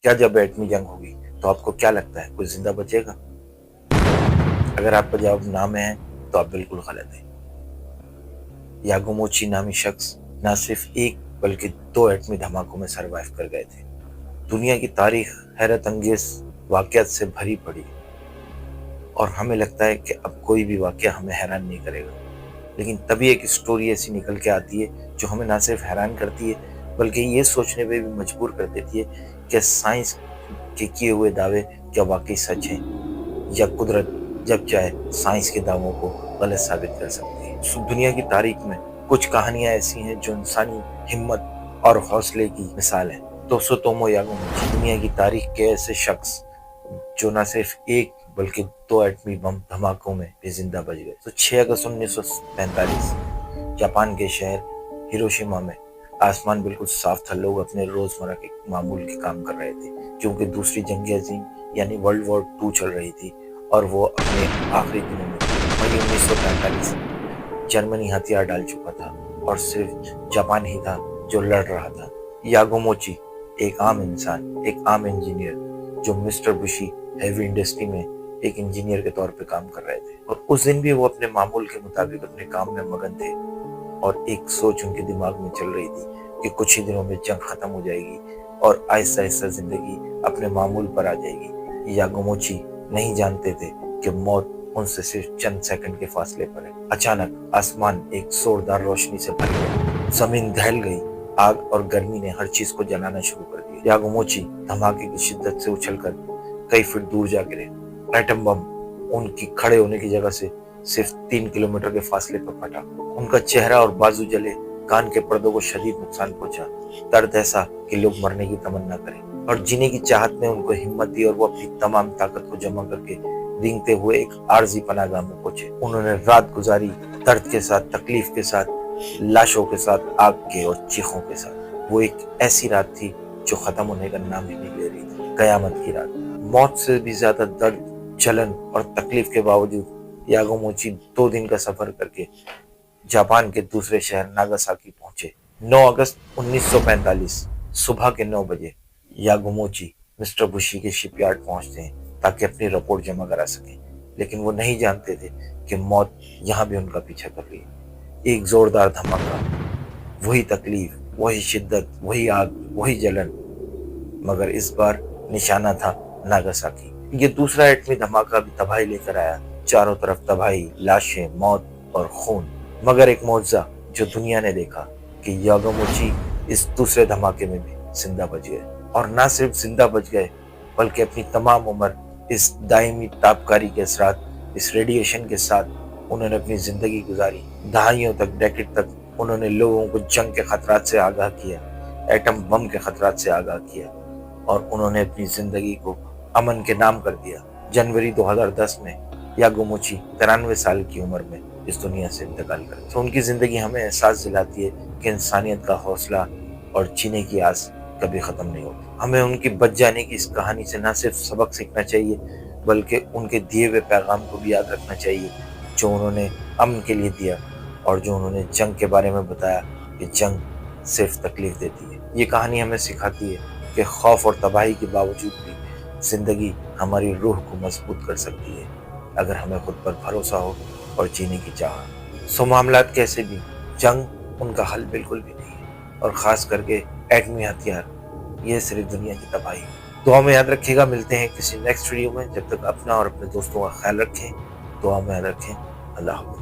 क्या जब एटमी जंग होगी तो आपको क्या लगता है कोई जिंदा बचेगा? अगर आपका जवाब ना में है तो आप बिल्कुल गलत है। यागुमोची नामी शख्स न सिर्फ एक बल्कि 2 एटमी धमाकों में सरवाइव कर गए थे। दुनिया की तारीख हैरत अंगेज वाकयात से भरी पड़ी और हमें लगता है कि अब कोई भी वाकया हमें हैरान नहीं करेगा, लेकिन तभी एक स्टोरी ऐसी निकल के आती है जो हमें ना सिर्फ हैरान करती है बल्कि ये सोचने पे भी मजबूर कर देती है कि साइंस के किए हुए दावे क्या वाकई सच हैं, या कुदरत जब चाहे साइंस के दावों को गलत साबित कर सकती है। दुनिया की तारीख में कुछ कहानियां ऐसी हैं जो इंसानी हिम्मत और हौसले की मिसाल है। तोमो यागुची दुनिया की तारीख के ऐसे शख्स जो न सिर्फ एक बल्कि 2 एटमी बम धमाकों में भी जिंदा बच गए। तो 6 अगस्त 1945 जापान के शहर हिरोशिमा में आसमान बिल्कुल साफ था। लोग अपने रोजमर्रा के मामूल के काम कर रहे थे क्योंकि दूसरी जंग अजीम यानी वर्ल्ड वॉर 2 चल रही थी और वो अपने आखिरी दिनों में मई 1945 जर्मनी हथियार डाल चुका था और सिर्फ जापान ही था जो लड़ रहा था। यागुमोची एक आम इंसान, एक आम इंजीनियर जो मिस्टर बुशी हैवी इंडस्ट्री में एक इंजीनियर के तौर पे काम कर रहे थे, और उस दिन भी वो अपने मामूल के मुताबिक अपने काम में मगन थे और एक सोच उनके दिमाग में चल रही थी कि कुछ ही दिनों में जंग खत्म हो जाएगी और आहिस्ता आहिस्ता जिंदगी अपने मामूल पर आ जाएगी। यागुमोची नहीं जानते थे कि मौत उनसे सिर्फ चंद सेकंड के फासले पर है। अचानक आसमान एक जोरदार रोशनी से भर गया, जमीन दहल गई, आग और गर्मी ने हर चीज को जलाना शुरू कर दिया। यागुमोची धमाके की शिद्दत से उछलकर कई फीट दूर जा गिरे। एटम बम उनकी खड़े होने की जगह से सिर्फ 3 किलोमीटर के फासले पर फटा। उनका चेहरा और बाजू जले, कान के पर्दों को शदीद नुकसान पहुंचा। दर्द ऐसा कि लोग मरने की तमन्ना करें, और जीने की चाहत ने उनको हिम्मत दी और वो अपनी तमाम ताकत को जमा करके रेंगते हुए एक आरजी पनाहगाह में पहुंचे। उन्होंने रात गुजारी दर्द के साथ, तकलीफ के साथ, लाशों के साथ, आग के और चीखों के साथ। वो एक ऐसी रात थी जो खत्म होने का नाम ही नहीं ले रही थी, कयामत की रात। मौत से भी ज्यादा दर्द, जलन और तकलीफ के बावजूद यागुमोची 2 दिन का सफर करके जापान के दूसरे शहर नागासाकी पहुंचे। 9 अगस्त 1945 सुबह के 9 बजे यागुमोची मिस्टर बुशी के शिपयार्ड पहुंचते हैं ताकि अपनी रिपोर्ट जमा करा सकें, लेकिन वो नहीं जानते थे कि मौत यहाँ भी उनका पीछा कर रही है। एक जोरदार धमाका, वही तकलीफ, वही शिद्दत, वही आग, वही जलन, मगर इस बार निशाना था नागासाकी। ये दूसरा एटमी धमाका भी तबाही लेकर आया। चारों तरफ तबाही, लाशें, मौत और खून, मगर एक मौजज़ा जो दुनिया ने देखा कि यागुमोची इस दूसरे धमाके में भी जिंदा बच गए, और ना सिर्फ जिंदा बच गए बल्कि अपनी तमाम उम्र इस दायमी तापकारी के असरात, इस रेडिएशन के साथ उन्होंने अपनी जिंदगी गुजारी। दहाइयों तक, डेकेड तक उन्होंने लोगों को जंग के खतरात से आगाह किया, एटम बम के खतरात से आगाह किया, और उन्होंने अपनी जिंदगी को अमन के नाम कर दिया। जनवरी 2010 में यागुमोची 93 साल की उम्र में इस दुनिया से इंतकाल कर। तो उनकी जिंदगी हमें एहसास दिलाती है कि इंसानियत का हौसला और जीने की आस कभी खत्म नहीं होती। हमें उनकी बच जाने की इस कहानी से न सिर्फ सबक सीखना चाहिए बल्कि उनके दिए हुए पैगाम को भी याद रखना चाहिए जो उन्होंने अमन के लिए दिया, और जो उन्होंने जंग के बारे में बताया कि जंग सिर्फ तकलीफ देती है। ये कहानी हमें सिखाती है कि खौफ और तबाही के बावजूद भी जिंदगी हमारी रूह को मजबूत कर सकती है अगर हमें खुद पर भरोसा हो और जीने की चाह। सो मामलात कैसे भी, जंग उनका हल बिल्कुल भी नहीं है, और खास करके एटमी हथियार, ये सिर्फ दुनिया की तबाही। दुआ में याद रखिएगा। मिलते हैं किसी नेक्स्ट वीडियो में। जब तक अपना और अपने दोस्तों का ख्याल रखें, दुआ में याद रखें। अल्लाह हाफ़िज़।